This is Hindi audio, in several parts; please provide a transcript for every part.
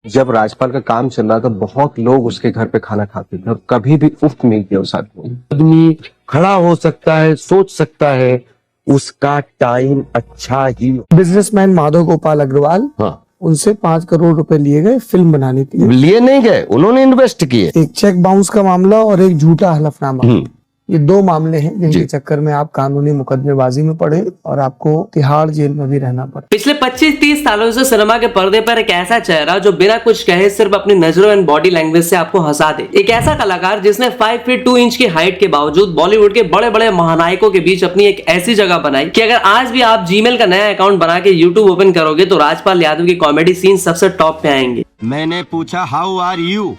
जब राजपाल का काम चल रहा था बहुत लोग उसके घर पे खाना खाते थे और कभी भी उफ नहीं किया उस आदमी ने। आदमी खड़ा हो सकता है, सोच सकता है, उसका टाइम अच्छा ही। बिजनेसमैन माधव गोपाल अग्रवाल, हाँ, उनसे 5 करोड़ रुपए लिए गए फिल्म बनाने के लिए। लिए नहीं गए, उन्होंने इन्वेस्ट किए। एक चेक बाउंस का मामला और एक झूठा हलफनामा, ये 2 मामले हैं जिनके चक्कर में आप कानूनी मुकदमेबाजी में पड़े और आपको तिहाड़ जेल में भी रहना पड़े। पिछले 25-30 सालों से सिनेमा के पर्दे पर एक ऐसा चेहरा जो बिना कुछ कहे सिर्फ अपनी नजरों एंड बॉडी लैंग्वेज से आपको हंसा दे। एक ऐसा कलाकार जिसने 5 फीट 2 इंच की हाइट के बावजूद बॉलीवुड के बड़े बड़े महानायकों के बीच अपनी एक ऐसी जगह बनाई कि अगर आज भी आप जीमेल का नया अकाउंट बना के यूट्यूब ओपन करोगे तो राजपाल यादव की कॉमेडी सीन सबसे टॉप पे आएंगे। मैंने पूछा हाउ आर यू?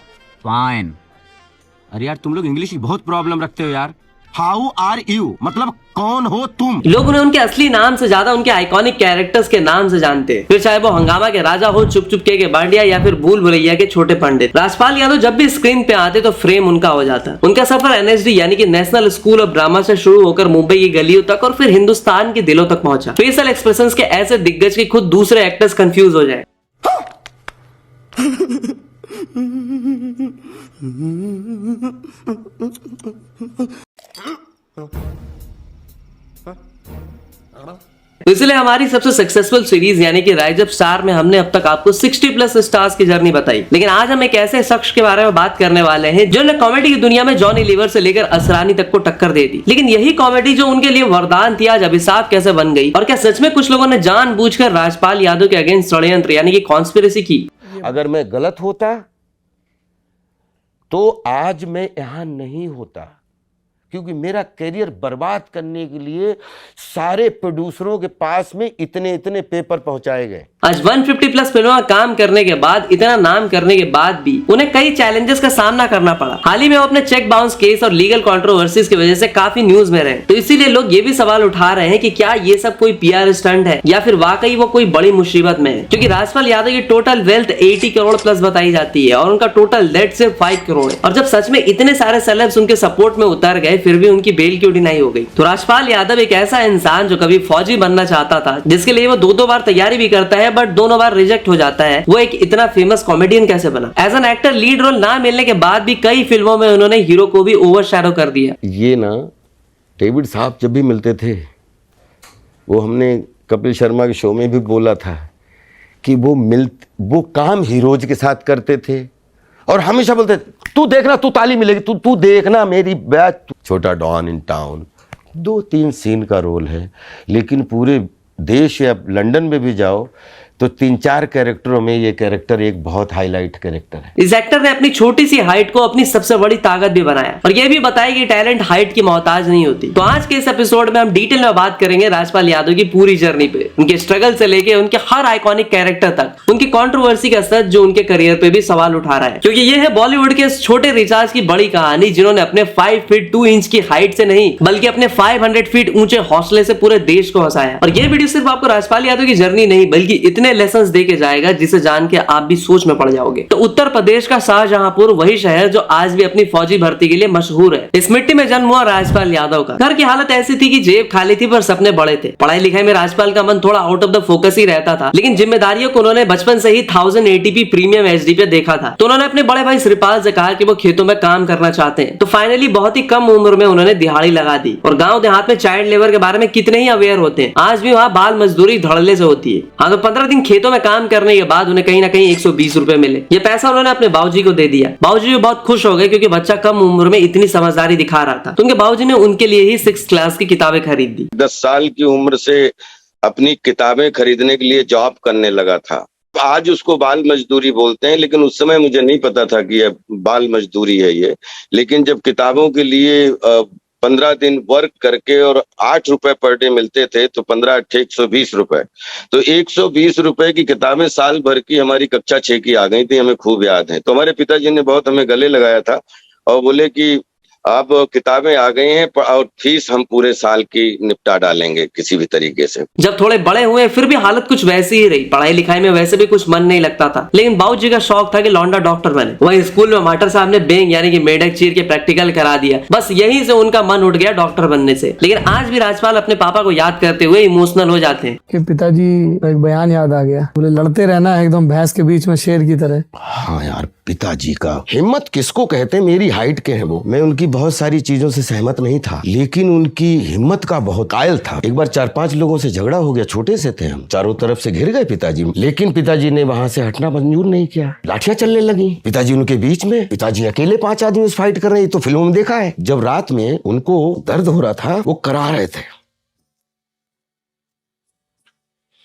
फाइन। अरे यार तुम लोग इंग्लिश की बहुत प्रॉब्लम रखते हो यार। हाउ आर यू मतलब कौन हो तुम? लोग उन्हें उनके असली नाम से ज्यादा उनके आइकॉनिक कैरेक्टर्स के नाम से जानते हैं, फिर चाहे वो हंगामा के राजा हो, चुप चुप के बांडिया या फिर भूल भुलैया के छोटे पंडित। राजपाल यादव जब भी स्क्रीन पे आते तो फ्रेम उनका हो जाता। उनका सफर एनएसडी यानी कि नेशनल स्कूल ऑफ ड्रामा से शुरू होकर मुंबई की गलियों तक और फिर हिंदुस्तान के दिलों तक पहुंचा। फेशियल एक्सप्रेशंस के ऐसे दिग्गज की खुद दूसरे एक्टर्स कंफ्यूज हो जाए। इसलिए हमारी सबसे सक्सेसफुल सीरीज यानी कि राइज ऑफ स्टार में हमने अब तक आपको 60+ स्टार्स की जर्नी बताई। लेकिन आज हम एक ऐसे शख्स के बारे में बात करने वाले हैं जिन्होंने कॉमेडी की दुनिया में जॉनी लीवर से लेकर असरानी तक को टक्कर दे दी। लेकिन यही कॉमेडी जो उनके लिए वरदान थी आज अभिशाप कैसे बन गई, और क्या सच में कुछ लोगों ने जानबूझकर राजपाल यादव के अगेंस्ट षड्यंत्र यानी कि कॉन्स्पिरेसी की? अगर मैं गलत होता तो आज मैं यहां नहीं होता, क्योंकि मेरा करियर बर्बाद करने के लिए सारे प्रोड्यूसरों के पास में इतने इतने पेपर पहुंचाए गए। आज 150+ फिल्मों में काम करने के बाद, इतना नाम करने के बाद भी उन्हें कई चैलेंजेस का सामना करना पड़ा। हाल ही में वो अपने चेक बाउंस केस और लीगल कंट्रोवर्सीज की वजह से काफी न्यूज में रहे। तो इसीलिए लोग ये भी सवाल उठा रहे हैं कि क्या ये सब कोई पीआर स्टंट है या फिर वाकई वो कोई बड़ी मुसीबत में है। क्योंकि राजपाल यादव की टोटल वेल्थ 80 करोड़ प्लस बताई जाती है और उनका टोटल डेट सिर्फ 5 करोड़ है। और जब सच में इतने सारे सेलेब्स उनके सपोर्ट में उतर गए फिर भी उनकी बेल क्यों डिनाई हो गई? तो राजपाल यादव एक ऐसा इंसान जो कभी फौजी बनना चाहता था, जिसके लिए वो 2 बार तैयारी भी करता है बट दोनों बार रिजेक्ट हो जाता है, वो एक इतना फेमस कॉमेडियन कैसे बना? As an actor lead role ना मिलने के बाद भी कई फिल्मों में उन्होंने हीरो को भी ओवरशैडो कर दिया। ये ना डेविड साहब जब भी मिलते थे, वो हमने कपिल शर्मा के शो में भी बोला था कि वो काम हीरोज के साथ करते थे और हमेशा बोलते तू देखना, तू ताली मिलेगी, तू देखना मेरी बैच। छोटा डॉन इन टाउन 2-3 सीन का रोल है, लेकिन पूरे देश या लंदन में भी जाओ तो 3-4 कैरेक्टरों में ये कैरेक्टर एक बहुत हाईलाइट कैरेक्टर है। इस एक्टर ने अपनी छोटी सी हाइट को अपनी सबसे बड़ी ताकत भी बनाया और ये भी बताया कि टैलेंट हाइट की मोहताज नहीं होती। तो आज के इस एपिसोड में हम डिटेल में बात करेंगे राजपाल यादव की पूरी जर्नी पे, उनके स्ट्रगल से लेके उनके हर आइकॉनिक कैरेक्टर तक, उनकी कंट्रोवर्सी का सच जो उनके करियर पे भी सवाल उठा रहा है। क्योंकि ये है बॉलीवुड के छोटे रिचार्ज की बड़ी कहानी, जिन्होंने अपने 5 फीट 2 इंच की हाइट से नहीं बल्कि अपने 500 फीट ऊंचे हौसले से पूरे देश को हंसाया। और ये वीडियो सिर्फ आपको राजपाल यादव की जर्नी नहीं बल्कि इतने लेसन दे के जाएगा जिसे जान के आप भी सोच में पड़ जाओगे। तो उत्तर प्रदेश का शाहजहांपुर वही शहर जो आज भी अपनी फौजी भर्ती के लिए मशहूर है। इस मिट्टी में जन्म हुआ राजपाल यादव का। घर की हालत ऐसी थी कि जेब खाली थी पर सपने बड़े थे। पढ़ाई लिखाई में राजपाल का मन थोड़ा आउट ऑफ द फोकस ही रहता था, लेकिन जिम्मेदारियों को उन्होंने बचपन से ही 1080p प्रीमियम एचडी पे देखा था। तो उन्होंने अपने बड़े भाई श्रीपाल से कहा कि वो खेतों में काम करना चाहते हैं। तो फाइनली बहुत ही कम उम्र में उन्होंने दिहाड़ी लगा दी। और गाँव देहात में चाइल्ड लेबर के बारे में कितने ही अवेयर होते हैं, आज भी वहाँ बाल मजदूरी धड़ल्ले से होती है। हाँ, तो 15 दिन खेतों में काम करने के बाद उन्हें कहीं ना कहीं 120 रुपए मिले। ये पैसा उन्होंने अपने बाबूजी को दे दिया। बाबूजी भी बहुत खुश हो गए क्योंकि बच्चा कम उम्र में इतनी समझदारी दिखा रहा था। तो उनके बाबूजी ने उनके लिए ही 6th क्लास की किताबें खरीद दी। 10 साल की उम्र से अपनी किताबें खरीदने के लिए जॉब करने लगा था। आज उसको बाल मजदूरी बोलते हैं, लेकिन उस समय मुझे नहीं पता था कि ये बाल मजदूरी है ये। लेकिन जब किताबों के लिए 15 दिन वर्क करके और 8 रुपए पर डे मिलते थे तो 15 120 रुपए, तो 120 रुपए की किताबें साल भर की हमारी कक्षा 6 की आ गई थी, हमें खूब याद है। तो हमारे पिताजी ने बहुत हमें गले लगाया था और बोले कि अब किताबें आ गई हैं और फीस हम पूरे साल की निपटा डालेंगे किसी भी तरीके से। जब थोड़े बड़े हुए फिर भी हालत कुछ वैसी ही रही। पढ़ाई लिखाई में वैसे भी कुछ मन नहीं लगता था, लेकिन बाबूजी का शौक था कि लौंडा डॉक्टर बने। वहीं स्कूल में मास्टर साहब ने बेंग यानी कि मेढक चीर के प्रैक्टिकल करा दिया। बस यहीं से उनका मन उठ गया डॉक्टर बनने से। लेकिन आज भी राजपाल अपने पापा को याद करते हुए इमोशनल हो जाते हैं कि पिताजी का एक बयान याद आ गया, बोले लड़ते रहना है एकदम भैंस के बीच में शेर की तरह। हाँ यार, पिताजी का हिम्मत किसको कहते हैं? मेरी हाइट के हैं वो। मैं उनकी बहुत सारी चीजों से सहमत नहीं था, लेकिन उनकी हिम्मत का बहुत कायल था। एक बार 4-5 लोगों से झगड़ा हो गया, छोटे से थे हम, चारों तरफ से घिर गए पिताजी, लेकिन पिताजी ने वहां से हटना मंजूर नहीं किया। लाठियां चलने लगी पिताजी उनके बीच में। पिताजी अकेले 5 आदमी फाइट कर रहे हैं, तो फिल्मों में देखा है। जब रात में उनको दर्द हो रहा था, वो करा रहे थे,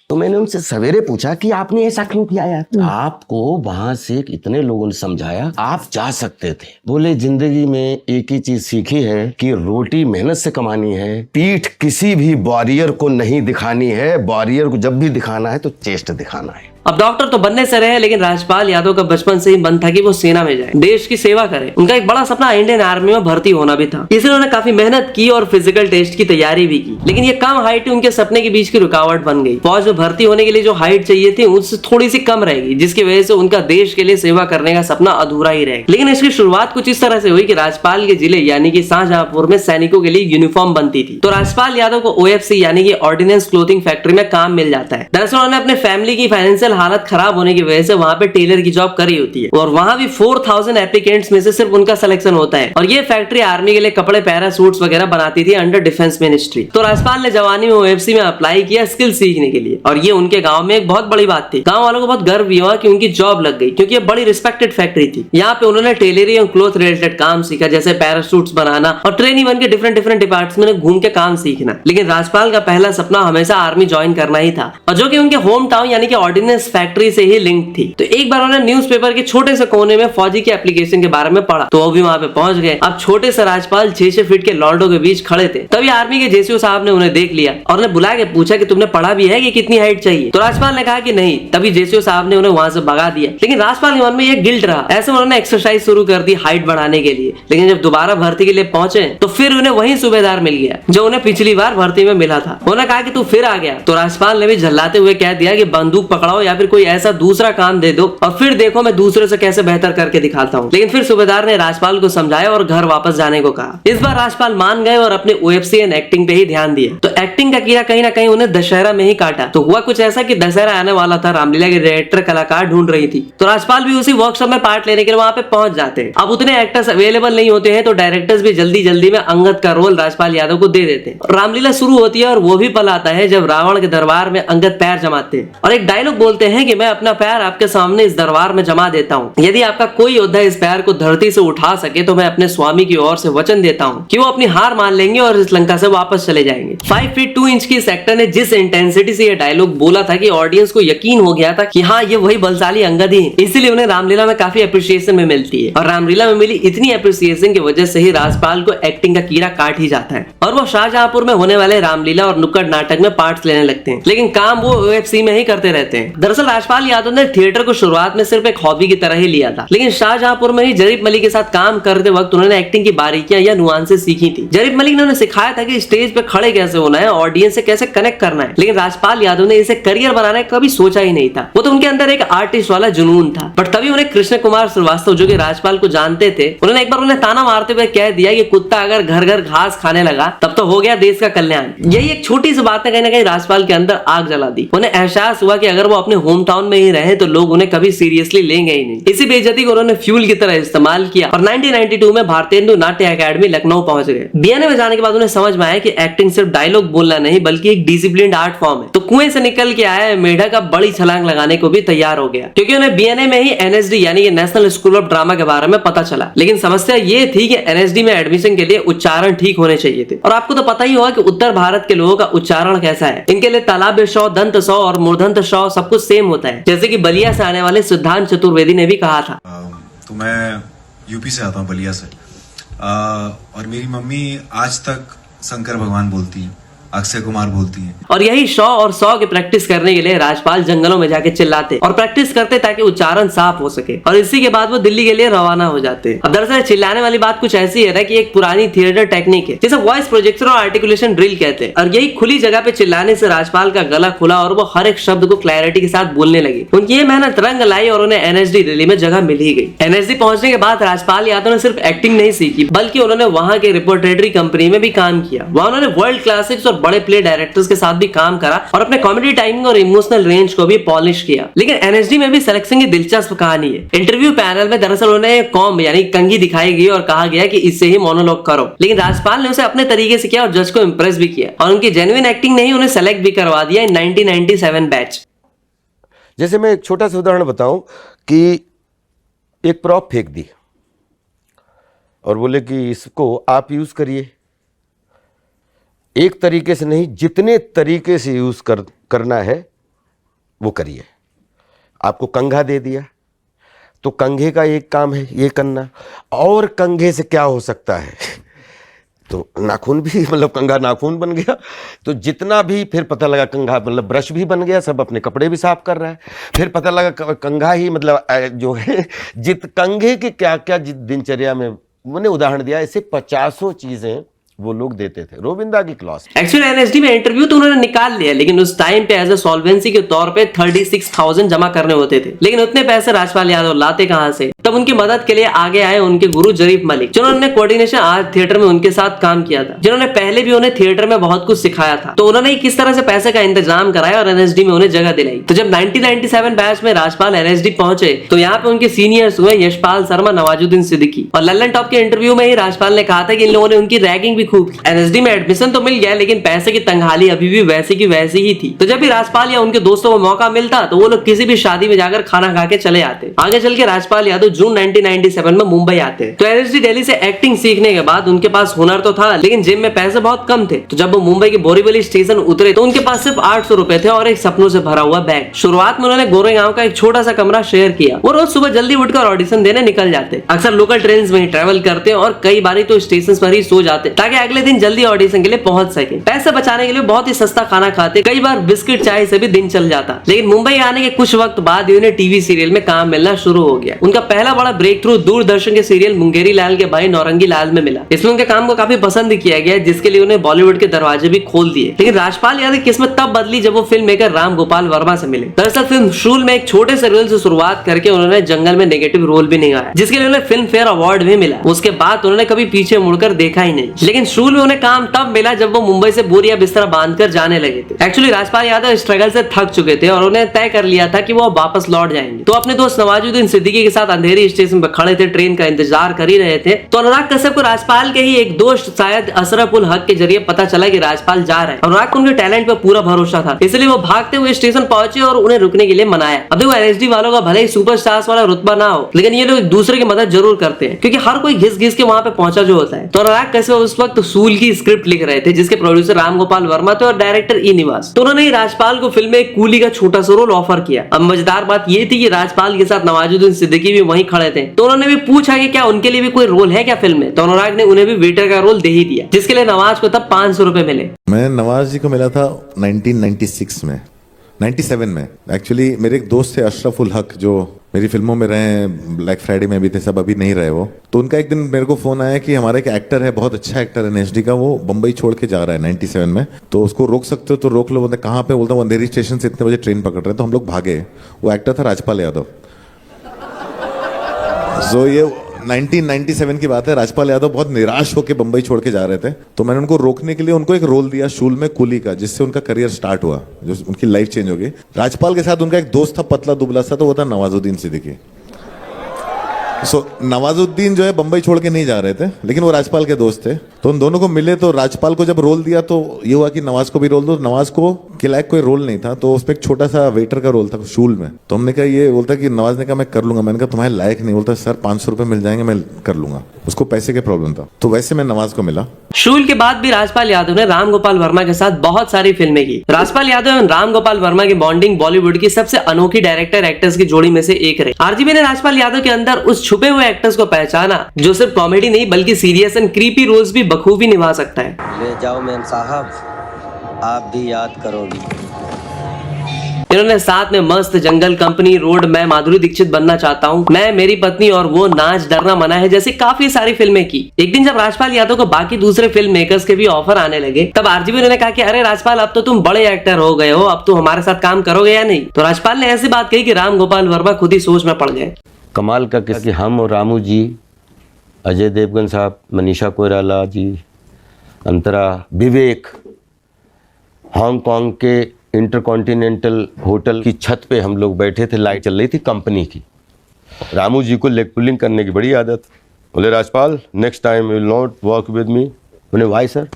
तो मैंने उनसे सवेरे पूछा कि आपने ऐसा क्यों किया यार? आपको वहां से इतने लोगों ने समझाया, आप जा सकते थे। बोले जिंदगी में एक ही चीज सीखी है कि रोटी मेहनत से कमानी है, पीठ किसी भी वॉरियर को नहीं दिखानी है। वॉरियर को जब भी दिखाना है तो चेस्ट दिखाना है। अब डॉक्टर तो बनने से रहे, लेकिन राजपाल यादव का बचपन से ही मन था कि वो सेना में जाए, देश की सेवा करे। उनका एक बड़ा सपना इंडियन आर्मी में भर्ती होना भी था। इसलिए उन्होंने काफी मेहनत की और फिजिकल टेस्ट की तैयारी भी की। लेकिन ये कम हाइट उनके सपने के बीच की रुकावट बन गई। फौज में भर्ती होने के लिए जो हाइट चाहिए थी उससे थोड़ी सी कम रहेगी, जिसकी वजह से उनका देश के लिए सेवा करने का सपना अधूरा ही रहेगा। लेकिन इसकी शुरुआत कुछ इस तरह से हुई कि राजपाल के जिले यानी कि शाहजहांपुर में सैनिकों के लिए यूनिफॉर्म बनती थी। तो राजपाल यादव को OFC यानी कि ऑर्डिनेंस क्लोथिंग फैक्ट्री में काम मिल जाता है। दरअसल उन्होंने अपने फैमिली की फाइनेंशियल हालत खराब होने की वजह से वहां पे टेलर की जॉब करी होती है, और वहां भी 4000 एप्लीकेंट्स में से सिर्फ उनका सिलेक्शन होता है। और ये फैक्ट्री आर्मी के लिए कपड़े, पैरासूट्स वगैरह बनाती थी अंडर डिफेंस मिनिस्ट्री। तो राजपाल ने जवानी में OFC में अप्लाई किया स्किल सीखने के लिए, और ये उनके गांव में एक बहुत बड़ी बात थी। गांव वालों को बहुत गर्व भी हुआ कि उनकी जॉब लग गई, क्योंकि ये बड़ी रिस्पेक्टेड फैक्ट्री थी। यहाँ पे उन्होंने टेलरिंग और क्लोथ रिलेटेड काम सीखा, जैसे पैरासूट्स बनाना, और ट्रेनिंग बन के डिफरेंट डिपार्टमेंट में घूम के काम सीखना। लेकिन राजपाल का पहला सपना हमेशा आर्मी ज्वाइन करना ही था, और जो कि उनके होम टाउन यानी कि ऑर्डिनेंस फैक्ट्री से ही लिंक थी। तो एक बार उन्होंने न्यूज़पेपर के छोटे से कोने में फौजी के एप्लीकेशन के बारे में पढ़ा, तो वो भी वहां पे पहुंच गए। अब छोटे से राजपाल 6 फीट के लॉर्डो के बीच खड़े थे। तभी आर्मी के जेसीओ साहब ने उन्हें देख लिया और उन्हें बुला के पूछा कि तुमने पढ़ा भी है कि कितनी हाइट चाहिए? तो राजपाल ने कहा कि नहीं। तभी जेसीओ साहब ने उन्हें वहां से भगा दिया। लेकिन राजपाल के मन में एक गिल्ट रहा। ऐसे उन्होंने एक्सरसाइज शुरू कर दी हाइट बढ़ाने के लिए। लेकिन जब दोबारा भर्ती के लिए पहुंचे तो फिर उन्हें वही सूबेदार मिल गया जो उन्हें पिछली बार भर्ती में मिला था। उन्होंने कहा कि तू फिर आ गया। तो राजपाल ने भी झल्लाते हुए कह दिया कि बंदूक पकड़ाओ या फिर कोई ऐसा दूसरा काम दे दो, और फिर देखो मैं दूसरे से कैसे बेहतर करके दिखाता हूँ। लेकिन फिर सूबेदार ने राजपाल को समझाया और घर वापस जाने को कहा। इस बार राजपाल मान गए और अपने OFC एंड एक्टिंग पे ही ध्यान दिया। तो एक्टिंग का कीड़ा कहीं ना कहीं उन्हें दशहरा में ही काटा। तो हुआ कुछ ऐसा कि दशहरा आने वाला था, रामलीला के डायरेक्टर कलाकार ढूंढ रही थी, तो राजपाल भी उसी वर्कशॉप में पार्ट लेने के लिए वहां पे पहुंच जाते हैं। अब उतने एक्टर्स अवेलेबल नहीं होते हैं, तो डायरेक्टर्स भी जल्दी में अंगद का रोल राजपाल यादव को दे देते हैं। रामलीला शुरू होती है और वो भी पल आता है जब रावण के दरबार में अंगद पैर जमाते हैं और एक डायलॉग बोलते हैं कि मैं अपना पैर आपके सामने इस दरबार में जमा देता हूँ। यदि आपका कोई योद्धा इस पैर को धरती से उठा सके तो मैं अपने स्वामी की ओर से वचन देता हूँ कि वो अपनी हार मान लेंगे और इस लंका से वापस चले जाएंगे। 5 फीट 2 इंच की इस एक्टर ने जिस इंटेंसिटी से ये डायलॉग बोला था कि ऑडियंस को यकीन हो गया था कि हाँ ये वही बलशाली अंगद ही है। इसीलिए उन्हें रामलीला में काफी अप्रिसिएशन में मिलती है, और रामलीला में मिली इतनी अप्रिसिएशन की वजह से ही राजपाल को एक्टिंग का कीड़ा काट ही जाता है और वो शाहजहांपुर में होने वाले रामलीला और नुक्कड़ नाटक में पार्ट्स लेने लगते हैं। लेकिन काम वो OFC में ही करते रहते हैं। दरअसल राजपाल यादव ने थिएटर को शुरुआत में सिर्फ एक हॉबी की तरह ही लिया था, लेकिन शाहजहांपुर में ही जरीफ मलिक के साथ काम करते वक्त उन्होंने एक्टिंग की बारीकियां या नुआंसेस सीखी थी। जरीफ मलिक ने उन्हें सिखाया था कि स्टेज पे खड़े कैसे होना है, ऑडियंस से कैसे कनेक्ट करना है। लेकिन राजपाल यादव ने इसे करियर बनाने का कभी सोचा ही नहीं था। वो तो उनके अंदर एक आर्टिस्ट वाला जुनून था। बट तभी उन्हें कृष्ण कुमार श्रीवास्तव, जो कि राजपाल को जानते थे, उन्होंने एक बार उन्हें ताना मारते हुए कह दिया कि कुत्ता अगर घर घर घास खाने लगा तब तो हो गया देश का कल्याण। यही एक छोटी सी बात ने कहीं ना कहीं राजपाल के अंदर आग जला दी। उन्हें एहसास हुआ कि अगर वो अपने होम टाउन में ही रहे तो लोग उन्हें कभी सीरियसली लेंगे ही नहीं। इसी बेइज्जती को उन्होंने फ्यूल की तरह इस्तेमाल किया और 1992 में भारतेंदु नाट्य अकेडमी लखनऊ पहुंच गए। BNA में जाने के बाद उन्हें समझ में आया कि एक्टिंग सिर्फ डायलॉग बोलना नहीं बल्कि एक डिसिप्लिन्ड आर्ट फॉर्म है। तो कुएं से निकल के आया मेढक अब बड़ी छलांग लगाने को भी तैयार हो गया, क्योंकि उन्हें BNA में ही NSD यानी कि नेशनल स्कूल ऑफ ड्रामा के बारे में पता चला। लेकिन समस्या ये थी कि NSD में एडमिशन के लिए उच्चारण ठीक होने चाहिए थे, और आपको तो पता ही होगा कि उत्तर भारत के लोगों का उच्चारण कैसा है। इनके लिए तालाब शौ, दंत शौ और मूर्धन्त शौ सब कुछ सेम होता है, जैसे कि बलिया से आने वाले सिद्धांत चतुर्वेदी ने भी कहा था। तो मैं यूपी से आता हूँ, बलिया से, और मेरी मम्मी आज तक शंकर भगवान बोलती है। अक्षय कुमार बोलती हैं। और यही 100 और 100 की प्रैक्टिस करने के लिए राजपाल जंगलों में जाके चिल्लाते और प्रैक्टिस करते ताकि उच्चारण साफ हो सके, और इसी के बाद वो दिल्ली के लिए रवाना हो जाते। अब दरअसल चिल्लाने वाली बात कुछ ऐसी है ना कि एक पुरानी थिएटर टेक्निक है जिसे वॉइस प्रोजेक्शन और आर्टिकुलेशन ड्रिल कहते हैं, और यही खुली जगह पे चिल्लाने से राजपाल का गला खुला और वो हर एक शब्द को क्लैरिटी के साथ बोलने लगे। उनकी ये मेहनत रंग लाई और उन्हें एनएसडी दिल्ली में जगह मिल ही गई। एनएसडी पहुंचने के बाद राजपाल यादव ने सिर्फ एक्टिंग नहीं सीखी बल्कि उन्होंने वहां के रिपोर्टरी कंपनी में भी काम किया। वहां उन्होंने वर्ल्ड क्लासिक्स और बड़े प्ले डायरेक्टर्स के साथ भी काम करा और अपने कॉमेडी टाइमिंग और इमोशनल रेंज को भी पॉलिश किया। लेकिन एनएसडी में भी सिलेक्शन की दिलचस्प कहानी है। इंटरव्यू पैनल में दरअसल उन्हें कॉम्ब यानी कंघी दिखाई गई और कहा गया कि इससे ही मोनोलॉग करो, लेकिन राजपाल ने उसे अपने तरीके से किया और जज को इंप्रेस भी किया, और उनकी जेन्युइन एक्टिंग ने ही उन्हें सेलेक्ट भी करवा दिया इन 1997 बैच। जैसे मैं एक छोटा सा उदाहरण बताऊं कि एक प्रॉप फेंक दी और बोले कि इसको आप यूज करिए, एक तरीके से नहीं जितने तरीके से यूज करना है वो करिए। आपको कंघा दे दिया तो कंघे का एक काम है ये करना, और कंघे से क्या हो सकता है, तो नाखून भी, मतलब कंघा नाखून बन गया, तो जितना भी, फिर पता लगा कंघा मतलब ब्रश भी बन गया, सब अपने कपड़े भी साफ कर रहा है, फिर पता लगा कंघा ही मतलब जो है कंघे के क्या क्या दिनचर्या में, मैंने उदाहरण दिया, ऐसे 50 चीजें वो लोग देते थे। रोबिंदा की क्लॉस। एक्चुअली एनएसडी में इंटरव्यू तो उन्होंने निकाल लिया, लेकिन उस टाइम पे एज ए सॉल्वेंसी के तौर पे 36,000 जमा करने होते थे। लेकिन उतने पैसे राजपाल यादव लाते कहां से? तब उनकी मदद के लिए आगे आए उनके गुरु जरीफ मलिक, जिन्होंने कोऑर्डिनेशन आर्ट थिएटर में उनके साथ काम किया था, जिन्होंने पहले भी उन्हें थिएटर में बहुत कुछ सिखाया था। तो उन्होंने किस तरह से पैसे का इंतजाम कराया और एनएसडी में उन्हें जगह दिलाई। तो जब 1997 बैच में राजपाल एनएसडी पहुंचे तो यहाँ पे उनके सीनियर्स हुए यशपाल शर्मा, नवाजुद्दीन सिद्दीकी, और लल्लन टॉप के इंटरव्यू में ही राजपाल ने कहा था कि इन लोगों ने उनकी रैगिंग भी खूब की। एनएसडी में एडमिशन तो मिल गया, लेकिन पैसे की तंगहाली अभी भी वैसी की वैसी ही थी। तो जब भी राजपाल या उनके दोस्तों को मौका मिलता तो वो लोग किसी भी शादी में जाकर खाना खा के चले आते। आगे चल के राजपाल यादव जून 1997 में मुंबई आते हैं। तो एनएसडी दिल्ली से एक्टिंग सीखने के बाद उनके पास हुनर तो था, लेकिन जेब में पैसे बहुत कम थे। तो जब वो मुंबई के बोरीवली स्टेशन उतरे तो उनके पास सिर्फ 800 रुपए थे और एक सपनों से भरा हुआ बैग। शुरुआत में उन्होंने गोरेगांव का एक छोटा सा कमरा शेयर किया। वो रोज सुबह जल्दी उठकर ऑडिशन देने निकल जाते। अक्सर लोकल ट्रेन में ही ट्रेवल करते और कई बारी तो स्टेशन पर ही सो जाते ताकि अगले दिन जल्दी ऑडिशन के लिए पहुंच सके। पैसे बचाने के लिए बहुत ही सस्ता खाना खाते, कई बार बिस्किट चाय से भी दिन चल जाता। लेकिन मुंबई आने के कुछ वक्त बाद ही उन्हें टीवी सीरियल में काम मिलना शुरू हो गया। उनका पहला बड़ा ब्रेक थ्रू दूरदर्शन के सीरियल मुंगेरी लाल के भाई नौरंगी लाल में मिला। इसमें उनके काम को काफी पसंद किया गया, जिसके लिए उन्हें बॉलीवुड के दरवाजे भी खोल दिए। लेकिन राजपाल यादव की किस्मत तब बदली जब वो फिल्म मेकर राम गोपाल वर्मा से मिले। दरअसल फिल्म शूल में एक छोटे से रोल से शुरुआत करके उन्होंने जंगल में नेगेटिव रोल भी निभाया, जिसके लिए उन्हें फिल्म फेयर अवार्ड भी मिला। उसके बाद उन्होंने कभी पीछे मुड़कर देखा ही नहीं। लेकिन शूल में उन्हें काम तब मिला जब वो मुंबई से बोरिया बिस्तर बांधकर जाने लगे थे। एक्चुअली राजपाल यादव स्ट्रगल से थक चुके थे और उन्हें तय कर लिया था कि वो वापस लौट जाएंगे। तो अपने दोस्त नवाजुद्दीन सिद्दीकी के साथ अंधेरी स्टेशन पर खड़े थे, ट्रेन का इंतजार कर ही रहे थे। तो अनुराग कश्यप को राजपाल के ही एक दोस्त शायद अशरफ उल हक के जरिए पता चला कि राजपाल जा रहे हैं। अनुराग को उनके टैलेंट पर पूरा भरोसा था, इसलिए वो भागते हुए स्टेशन पहुंचे और उन्हें रुकने के लिए मनाया। अब देखो एनएसडी वालों का भले ही सुपरस्टार्स वाला रुतबा ना हो, लेकिन ये लोग एक दूसरे की मदद जरूर करते हैं, क्योंकि हर कोई घिस घिस के वहां पे पहुंचा जो होता है। तो अनुराग कश्यप उस वक्त सूल की स्क्रिप्ट लिख रहे थे, जिसके प्रोड्यूसर राम गोपाल वर्मा थे और डायरेक्टर ई निवास। तो उन्होंने राजपाल को फिल्म में कूली का छोटा सा रोल ऑफर किया। अब मजेदार बात ये थी कि राजपाल के साथ नवाजुद्दीन सिद्दीकी भी वहीं खड़े थे। तो उन्होंने भी पूछा कि क्या उनके लिए भी कोई रोल है क्या फिल्म में। तो अनुराग ने उन्हें भी वेटर का रोल दे ही दिया, जिसके लिए नवाज को तब 500 रुपए मिले। मैं नवाज जी को मिला था 1996 में, 97 में। एक्चुअली मेरे एक दोस्त थे अशरफ उल हक, जो मेरी फिल्मों में रहे हैं, ब्लैक फ्राइडे में भी थे, सब अभी नहीं रहे वो। तो उनका एक दिन मेरे को फोन आया कि हमारा एक एक्टर है, बहुत अच्छा एक्टर है एनएसडी का, वो बम्बई छोड़ के जा रहा है 97 में, तो उसको रोक सकते हो तो रोक लो। बोलते कहाँ पे? बोलता हूँ अंधेरी स्टेशन से इतने बजे ट्रेन पकड़ रहे हैं। तो हम लोग भागे। वो एक्टर था राजपाल यादव। सो ये 1997 की बात है। राजपाल यादव बहुत निराश होकर बंबई छोड़ के जा रहे थे, तो मैंने उनको रोकने के लिए उनको एक रोल दिया शूल में कुली का, जिससे उनका करियर स्टार्ट हुआ, जो उनकी लाइफ चेंज हो गई। राजपाल के साथ उनका एक दोस्त था, पतला दुबला सा, तो वो था नवाजुद्दीन सिद्दीकी। नवाजुद्दीन जो है बंबई छोड़ के नहीं जा रहे थे, लेकिन वो राजपाल के दोस्त थे। तो उन दोनों को मिले, तो राजपाल को जब रोल दिया तो ये हुआ कि नवाज को भी रोल दो। नवाज को के लायक कोई रोल नहीं था, तो उसमें एक छोटा सा वेटर का रोल था शूल में। तो हमने कहा, ये बोलता कि नवाज ने कहा मैं कर लूंगा। मैंने कहा तुम्हारे लायक नहीं। बोलता सर 500 रुपए मिल जाएंगे, मैं कर लूंगा। उसको पैसे के प्रॉब्लम था, तो वैसे मैं नवाज को मिला। शूल के बाद भी राजपाल यादव ने राम गोपाल वर्मा के साथ बहुत सारी फिल्में की। राजपाल यादव और राम गोपाल वर्मा की बॉन्डिंग बॉलीवुड की सबसे अनोखी डायरेक्टर एक्टर्स की जोड़ी में से एक रही। आरजीबी ने राजपाल यादव के अंदर उस छुपे हुए एक्टर्स को पहचाना जो सिर्फ कॉमेडी नहीं बल्कि सीरियस एंड क्रीपी रोल्स भी बखूबी निभा सकता है। ले जाओ मेम साहब, आप भी याद करोगी। इन्होंने साथ में मस्त, जंगल, कंपनी रोड, मैं माधुरी दीक्षित बनना चाहता हूँ, मैं, मेरी पत्नी और वो, नाच, डरना मना है जैसी काफी सारी फिल्में की। एक दिन जब राजपाल यादव को बाकी दूसरे फिल्म मेकर्स के भी ऑफर आने लगे, तब आरजीवी ने कहा कि अरे राजपाल, अब तो तुम बड़े एक्टर हो गए हो, अब तो हमारे साथ काम करोगे या नहीं। तो राजपाल ने ऐसी बात कही कि राम गोपाल वर्मा खुद ही सोच में पड़ गए। कमाल का किस्सा कि हम और रामू जी, अजय देवगन साहब, मनीषा कोइराला जी, अंतरा, विवेक, हांगकांग के इंटरकॉन्टिनेंटल होटल की छत पे हम लोग बैठे थे, लाइट चल रही थी कंपनी की। रामू जी को लेग पुलिंग करने की बड़ी आदत। बोले Rajpal, next time will not work with me. बोले वाई सर?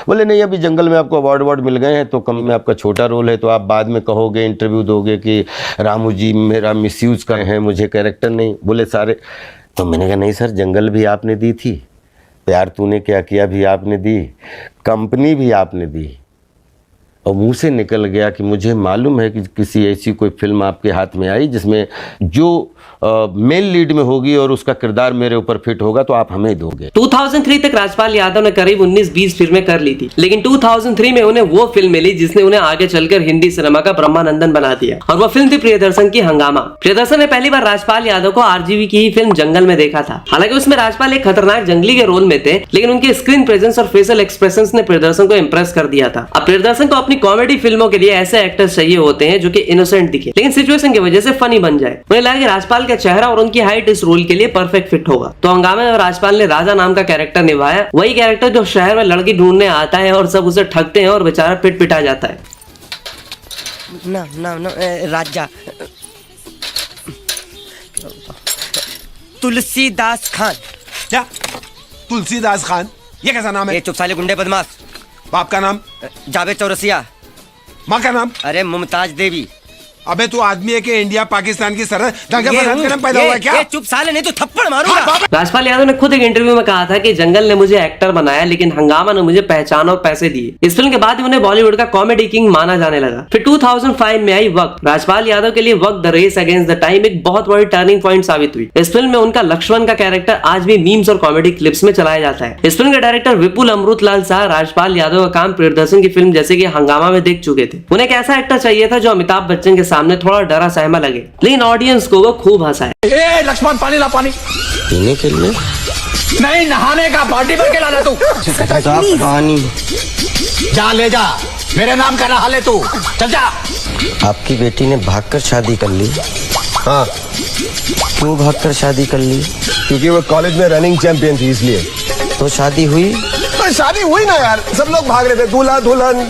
बोले नहीं, अभी जंगल में आपको अवार्ड मिल गए हैं तो कम में आपका छोटा रोल है, तो आप बाद में कहोगे, इंटरव्यू दोगे कि रामू जी मेरा मिसयूज कर हैं, मुझे कैरेक्टर नहीं। बोले सारे। तो मैंने कहा नहीं सर, जंगल भी आपने दी थी, प्यार तूने क्या किया भी आपने दी, कंपनी भी आपने दी। और मुंह से निकल गया कि मुझे मालूम है कि किसी ऐसी कोई फिल्म आपके हाथ में आई जिसमें जो मेन लीड में होगी और उसका किरदार मेरे ऊपर फिट होगा तो आप हमें दोगे। 2003 तक राजपाल यादव ने करीब 19-20 फिल्में कर ली थी, लेकिन 2003 में उन्हें वो फिल्म मिली जिसने उन्हें आगे चलकर हिंदी सिनेमा का ब्रह्मानंदन बना दिया, और वो फिल्म थी प्रियदर्शन की हंगामा। प्रियदर्शन ने पहली बार राजपाल यादव को आरजीवी की ही फिल्म जंगल में देखा था। हालांकि उसमें राजपाल एक खतरनाक जंगली के रोल में थे, लेकिन उनके स्क्रीन प्रेजेंस और फेशियल एक्सप्रेशंस ने प्रियदर्शन को इंप्रेस कर दिया था। अब प्रियदर्शन को अपनी कॉमेडी फिल्मों के लिए ऐसे एक्टर्स चाहिए होते हैं जो कि इनोसेंट दिखे, लेकिन सिचुएशन की वजह से फनी बन जाए। उन्हें लगा कि राजपाल का चेहरा और उनकी हाइट इस रोल के लिए परफेक्ट फिट होगा। तो हंगामे में राजपाल ने राजा नाम का कैरेक्टर निभाया, वही कैरेक्टर जो शहर में लड़की ढूंढने आता है और सब उसे ठगते हैं और बेचारा पिट पिटा जाता है। ना ना ना राजा तुलसीदास खान। क्या? तुलसीदास खान? ये कैसा नाम है? ये चुप साले गुंडे बदमाश। बाप का नाम? जावेद चौरसिया। माँ का नाम? अरे मुमताज देवी। अबे तू आदमी है कि इंडिया पाकिस्तान की सरहद दंगे फसाद के नाम पैदा हुआ है क्या? ये चुप साले, नहीं तो थप्पड़ मारूंगा। राजपाल यादव ने खुद एक इंटरव्यू में कहा था कि जंगल ने मुझे एक्टर बनाया, लेकिन हंगामा ने मुझे पहचान और पैसे दिए। इस फिल्म के बाद उन्हें बॉलीवुड का कॉमेडी किंग माना जाने लगा। फिर 2005 में आई वक्त। राजपाल यादव के लिए वक्त, the race against the time, एक बहुत बड़ी टर्निंग पॉइंट साबित हुई। इस फिल्म में उनका लक्ष्मण का कैरेक्टर आज भी मीम्स और कॉमेडी क्लिप्स में चलाया जाता है। इस फिल्म के डायरेक्टर विपुल अमृतलाल शाह राजपाल यादव का काम प्रियदर्शन की फिल्म जैसे कि हंगामा में देख चुके थे। उन्हें एक ऐसा एक्टर चाहिए था जो अमिताभ बच्चन के सामने थोड़ा डरा सहमा लगे, लेकिन ऑडियंस को वो खूब हंसाए। लक्ष्मण पानी ला, पानी पीने के लिए नहीं, नहाने का। बाल्टी भर के लाना तू। पानी जा ले जा, मेरे नाम का नहा ले तू, चल जा। आपकी बेटी ने भागकर शादी कर ली। हाँ, क्यों भागकर शादी कर ली? क्योंकि वो कॉलेज में रनिंग चैंपियन थी इसलिए। तो शादी हुई? शादी हुई ना यार, सब लोग भाग रहे थे, दूल्हा दुल्हन,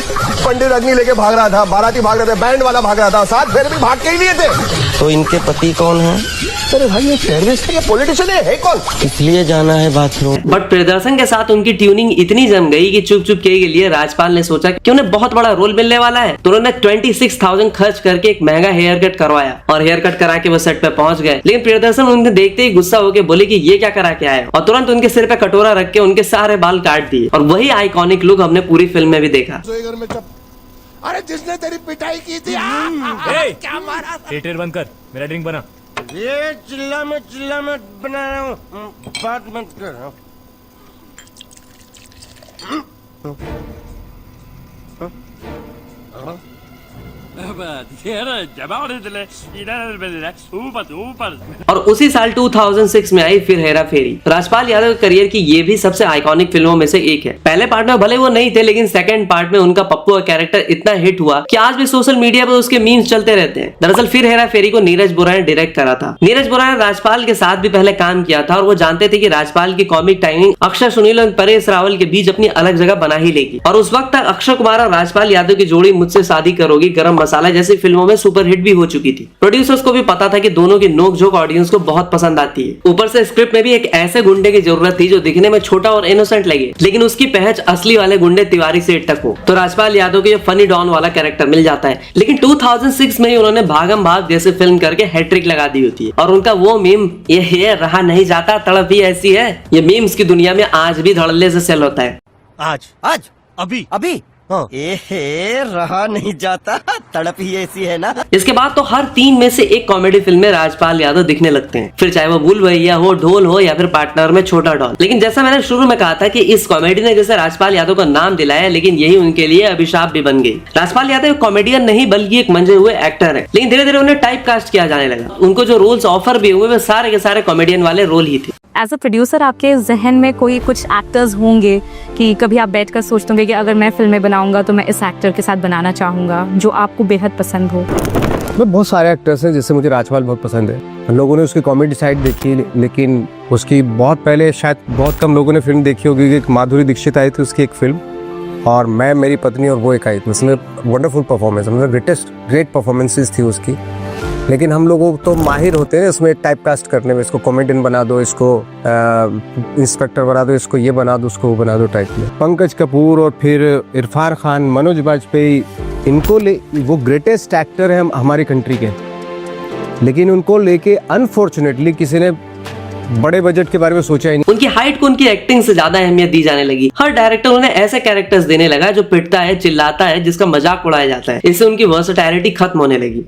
पंडित अग्नि लेके भाग रहा था, बाराती भाग रहे थे, बैंड वाला भाग रहा था, साथ फेरे भी भाग के ही लिए थे। तो इनके पति कौन है? अरे भाई, ये टेररिस्ट है या पॉलिटिशियन है कौन? इसलिए जाना है बाथरूम। बट प्रियदर्शन के साथ उनकी ट्यूनिंग इतनी जम गई कि चुप चुप के लिए राजपाल ने सोचा कि उन्हें बहुत बड़ा रोल मिलने वाला है, तो उन्होंने 26,000 खर्च करके एक महंगा हेयर कट करवाया, और हेयर कट करा के वो सेट पे पहुंच गए। लेकिन प्रियदर्शन उन्हें देखते ही गुस्सा होकर बोले कि ये क्या करा के आए, और तुरंत उनके सिर पे कटोरा रख के उनके सारे बाल काट दिए। और वही आइकॉनिक लुक हमने पूरी फिल्म में भी देखा। अरे जिसने तेरी पिटाई की थी, क्या मारा? थिएटर बंद कर, मेरा ड्रिंक बना। ये चिल्ला मत बना रहा हूँ, बात मत कर। और उसी साल 2006 में आई फिर हेरा फेरी। राजपाल यादव के करियर की ये भी सबसे आइकॉनिक फिल्मों में से एक है। पहले पार्ट में भले वो नहीं थे, लेकिन सेकंड पार्ट में उनका पप्पू का कैरेक्टर इतना हिट हुआ कि आज भी सोशल मीडिया पर उसके मीम्स चलते रहते हैं। दरअसल फिर हेरा फेरी को नीरज बुरा ने डायरेक्ट करा था। नीरज बुरा ने राजपाल के साथ भी पहले काम किया था, और वो जानते थे कि राजपाल की कॉमिक टाइमिंग अक्षय सुनील और परेश रावल के बीच अपनी अलग जगह बना ही लेगी। और उस वक्त तक अक्षय कुमार और राजपाल यादव की जोड़ी मुझसे शादी करोगी, गरम मसाला जैसी फिल्मों में सुपरहिट भी हो चुकी थी। प्रोड्यूसर्स को भी पता था कि दोनों की नोकझोंक ऑडियंस को बहुत पसंद आती है। ऊपर से स्क्रिप्ट में भी एक ऐसे गुंडे की जरूरत थी जो दिखने में छोटा और इनोसेंट लगे, लेकिन उसकी पहच असली वाले गुंडे तिवारी सेठ तक हो। तो राजपाल यादव को ये फनी डॉन वाला कैरेक्टर मिल जाता है। लेकिन 2006 में ही उन्होंने भागम भाग जैसे फिल्म करके हैट्रिक लगा दी होती है। और उनका वो मीम, ये रहा नहीं जाता तड़प ही ऐसी है, ये मीम्स की दुनिया में आज भी धड़ल्ले से सेल होता है। आज अभी रहा नहीं जाता, तड़प ही ऐसी है ना। इसके बाद तो हर 3 में से एक कॉमेडी फिल्म में राजपाल यादव दिखने लगते हैं, फिर चाहे वो भूल भैया हो, ढोल हो या फिर पार्टनर में छोटा डॉन। लेकिन जैसा मैंने शुरू में कहा था कि इस कॉमेडी ने जैसे राजपाल यादव का नाम दिलाया, लेकिन यही उनके लिए अभिशाप भी बन गई। राजपाल यादव कॉमेडियन नहीं बल्कि एक मंजे हुए एक्टर है, लेकिन धीरे धीरे उन्हें टाइप कास्ट किया जाने लगा। उनको जो रोल्स ऑफर भी हुए वे सारे के सारे कॉमेडियन वाले रोल ही थे। एज अ प्रोड्यूसर आपके जहन में कोई कुछ एक्टर्स होंगे कि कभी आप बैठकर सोचते होंगे कि अगर मैं फिल्में बनाऊंगा तो मैं इस एक्टर के साथ बनाना चाहूँगा जो आपको बेहद पसंद हो? मैं बहुत सारे एक्टर्स हैं जिससे मुझे राजपाल बहुत पसंद है। लोगों ने उसकी कॉमेडी साइड देखी, लेकिन उसकी बहुत पहले शायद बहुत कम लोगों ने फिल्म देखी होगी। एक माधुरी दीक्षित आई थी उसकी एक फिल्म, और मैं, मेरी पत्नी और वो एक आई थी। उसमें वंडरफुल परफॉर्मेंस, मतलब ग्रेट परफॉर्मेंसेस थी उसकी। लेकिन हम लोगों तो माहिर होते हैं इसमें टाइप कास्ट करने में, इसको कॉमेडियन बना दो, इसको इंस्पेक्टर बना दो, इसको ये बना दो, उसको वो बना दो टाइप में। पंकज कपूर और फिर इरफान खान, मनोज बाजपेयी, इनको वो ग्रेटेस्ट एक्टर हैं हमारी कंट्री के, लेकिन उनको लेके अनफॉर्चुनेटली किसी ने बड़े बजट के बारे में सोचा ही नहीं। उनकी हाइट को उनकी एक्टिंग से ज्यादा अहमियत दी जाने लगी। हर डायरेक्टर उन्हें ऐसे कैरेक्टर्स देने लगा जो पिटता है, चिल्लाता है, जिसका मजाक उड़ाया जाता है। इससे उनकी वर्सेटैलिटी खत्म होने लगी।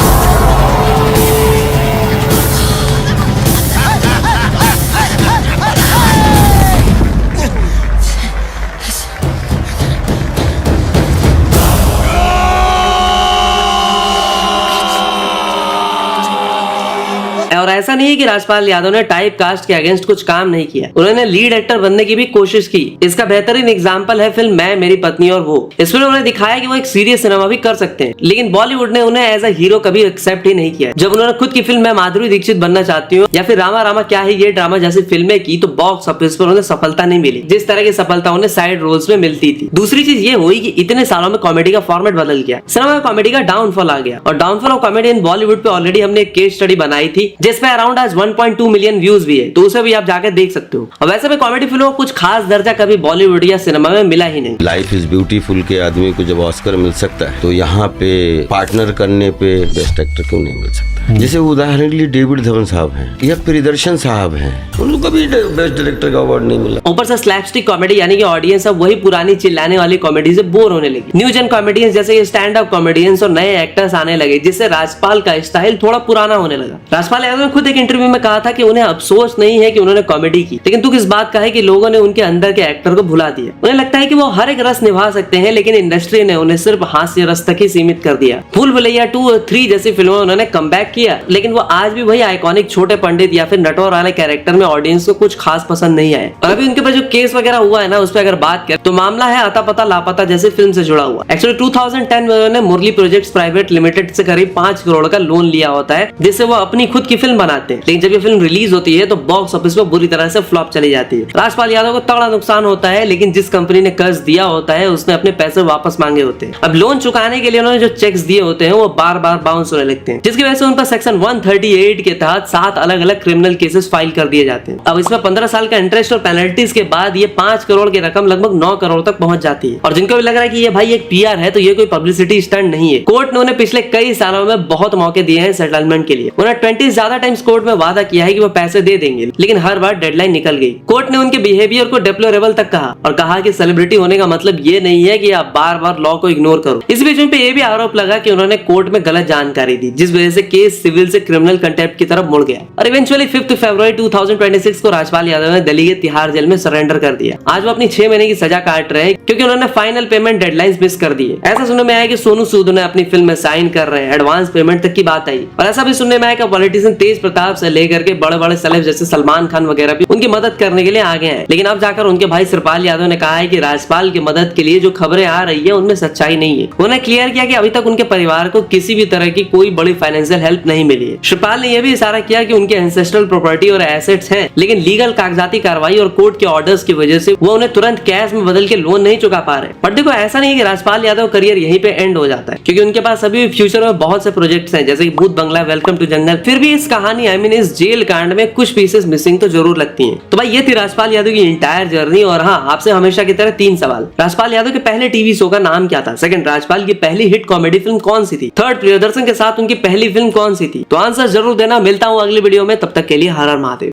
और ऐसा नहीं है कि राजपाल यादव ने टाइप कास्ट के अगेंस्ट कुछ काम नहीं किया, उन्होंने लीड एक्टर बनने की भी कोशिश की। इसका बेहतरीन एग्जांपल है फिल्म मैं, मेरी पत्नी और वो। इसमें उन्होंने दिखाया कि वो एक सीरियस सिनेमा भी कर सकते हैं, लेकिन बॉलीवुड ने उन्हें एज अ हीरो कभी एक्सेप्ट ही नहीं किया। जब उन्होंने खुद की फिल्म मैं माधुरी दीक्षित बनना चाहती हूँ या फिर रामा रामा क्या है ये ड्रामा जैसी फिल्में की, तो बॉक्स ऑफिस पर उन्हें सफलता नहीं मिली जिस तरह की सफलता उन्हें साइड रोल्स में मिलती थी। दूसरी चीज ये हुई कि इतने सालों में कॉमेडी का फॉर्मेट बदल गया, सिनेमा में कॉमेडी का डाउनफॉल आ गया। और downfall of comedy in Bollywood पे ऑलरेडी हमने एक केस स्टडी बनाई थी जिसमें अराउंड आज 1.2 मिलियन व्यूज भी है, तो उसे भी आप जाकर देख सकते हो। और वैसे भी कॉमेडी फिल्मों को कुछ खास दर्जा कभी बॉलीवुड या सिनेमा में मिला ही नहीं। लाइफ इज ब्यूटीफुल के आदमी को जब ऑस्कर मिल सकता है, तो यहाँ पे पार्टनर करने पे बेस्ट एक्टर क्यों नहीं मिल सकता? जैसे उदाहरण के लिए डेविड धवन साहब हैं या प्रियदर्शन साहब हैं, उनको कभी बेस्ट डायरेक्टर का अवार्ड नहीं मिला। ऊपर से स्लैपस्टिक कॉमेडी, यानी कि ऑडियंस अब वही पुरानी चिल्लाने वाली कॉमेडी से बोर होने लगी। न्यू जेन कॉमेडियंस जैसे स्टैंड अप कॉमेडियंस और नए एक्टर्स आने लगे, जिससे राजपाल का स्टाइल थोड़ा पुराना होने लगा। राजपाल यादव ने खुद एक इंटरव्यू में कहा था कि उन्हें अफसोस नहीं है कि उन्होंने कॉमेडी की, लेकिन दुख इस बात का है कि लोगों ने उनके अंदर के एक्टर को भुला दिया। उन्हें लगता है कि वो हर एक रस निभा सकते हैं, लेकिन इंडस्ट्री ने उन्हें सिर्फ हास्य रस तक ही सीमित कर दिया। भूल भुलैया 2 और 3 जैसी फिल्मों में उन्होंने कमबैक किया, लेकिन वो आज भी वही आइकॉनिक छोटे पंडित या फिर नटवर वाले कैरेक्टर में ऑडियंस को कुछ खास पसंद नहीं आए। और अभी उनके पास जो केस वगैरह हुआ है ना, उस पर अगर बात करें तो मामला है अता पता लापता जैसे फिल्म से जुड़ा हुआ। एक्चुअली 2010 में उन्होंने मुरली प्रोजेक्ट्स प्राइवेट लिमिटेड से करीब 5 करोड़ का लोन लिया होता है, जिससे वो अपनी खुद की फिल्म बनाते हैं। लेकिन जब ये फिल्म रिलीज होती है तो बॉक्स ऑफिस में बुरी तरह से फ्लॉप चली जाती है। राजपाल यादव को तगड़ा नुकसान होता है, लेकिन जिस कंपनी ने कर्ज दिया होता है उसने अपने पैसे वापस मांगे होते हैं। अब लोन चुकाने के लिए उन्होंने जो चेक्स दिए होते हैं वो बार बार बाउंस होने लगते हैं, जिसकी वजह से उन पर सेक्शन 138 के तहत 7 अलग अलग क्रिमिनल केसेस फाइल कर दिए जाते हैं। अब इसमें 15 साल का इंटरेस्ट और पेनल्टीज के बाद ये 5 करोड़ की रकम लगभग 9 करोड़ तक पहुंच जाती है। और जिनको भी लग रहा है कि ये भाई एक पीआर है, तो ये कोई पब्लिसिटी स्टंट नहीं है। कोर्ट ने उन्हें पिछले कई सालों में बहुत मौके दिए हैं सेटलमेंट के लिए। उन्हें 20 ज्यादा टाइम्स कोर्ट में वादा किया है कि वो पैसे दे देंगे, लेकिन हर बार डेडलाइन निकल गई। कोर्ट ने उनके बिहेवियर को डिप्लोरेबल तक कहा और कहा कि सेलिब्रिटी होने का मतलब ये नहीं है कि आप बार बार लॉ को इग्नोर करो। इस बीच उन पे ये भी आरोप लगा कि उन्होंने कोर्ट में गलत जानकारी दी, जिस वजह से केस सिविल से क्रिमिनल कंटेम्प्ट की तरफ मुड़ गया। और इवेंचुअली 5 फरवरी 2026 को राजपाल यादव ने दिल्ली के तिहाड़ जेल में सरेंडर कर दिया। आज वो अपनी 6 महीने की सजा काट रहे हैं क्योंकि उन्होंने फाइनल पेमेंट डेडलाइंस मिस कर दी है। ऐसा सुनने में आया कि सोनू सूद ने अपनी फिल्म में साइन कर रहे हैं, एडवांस पेमेंट तक की बात आई। और ऐसा भी सुनने में आया कि पॉलिटिशियन तेज प्रताप से लेकर के बड़े बड़े सेलेब्स जैसे सलमान खान वगैरह भी उनकी मदद करने के लिए आगे हैं। लेकिन अब जाकर उनके भाई शिवपाल यादव ने कहा है कि राजपाल की मदद के लिए जो खबरें आ रही है उनमें सच्चाई नहीं है। उन्होंने क्लियर किया कि अभी तक उनके परिवार को किसी भी तरह की कोई बड़ी फाइनेंशियल हेल्प नहीं मिली है। शिवपाल ने यह भी इशारा किया कि उनके एंसेस्ट्रल प्रॉपर्टी और एसेट्स हैं, लेकिन लीगल कागजाती कार्रवाई और कोर्ट के ऑर्डर्स की वजह से वो उन्हें तुरंत कैश में बदल के लोन नहीं चुका पा रहे। बट देखो, ऐसा नहीं है कि राजपाल यादव करियर यहीं पे एंड हो जाता है, क्योंकि उनके पास अभी फ्यूचर में बहुत से प्रोजेक्ट्स हैं, जैसे कि भूत बंगला, वेलकम टू जंगल। फिर भी इस कहानी इस जेल कांड में कुछ पीसेस मिसिंग तो जरूर लगती हैं। तो भाई ये थी राजपाल यादव की इंटायर जर्नी। और हाँ, आपसे हमेशा की तरह 3 सवाल। राजपाल यादव के पहले टीवी शो का नाम क्या था? सेकंड, राजपाल की पहली हिट कॉमेडी फिल्म कौन सी थी? थर्ड, प्रियदर्शन के साथ उनकी पहली फिल्म कौन सी थी? तो आंसर जरूर देना। मिलता हूँ अगली वीडियो में, तब तक के लिए हर हर महादेव।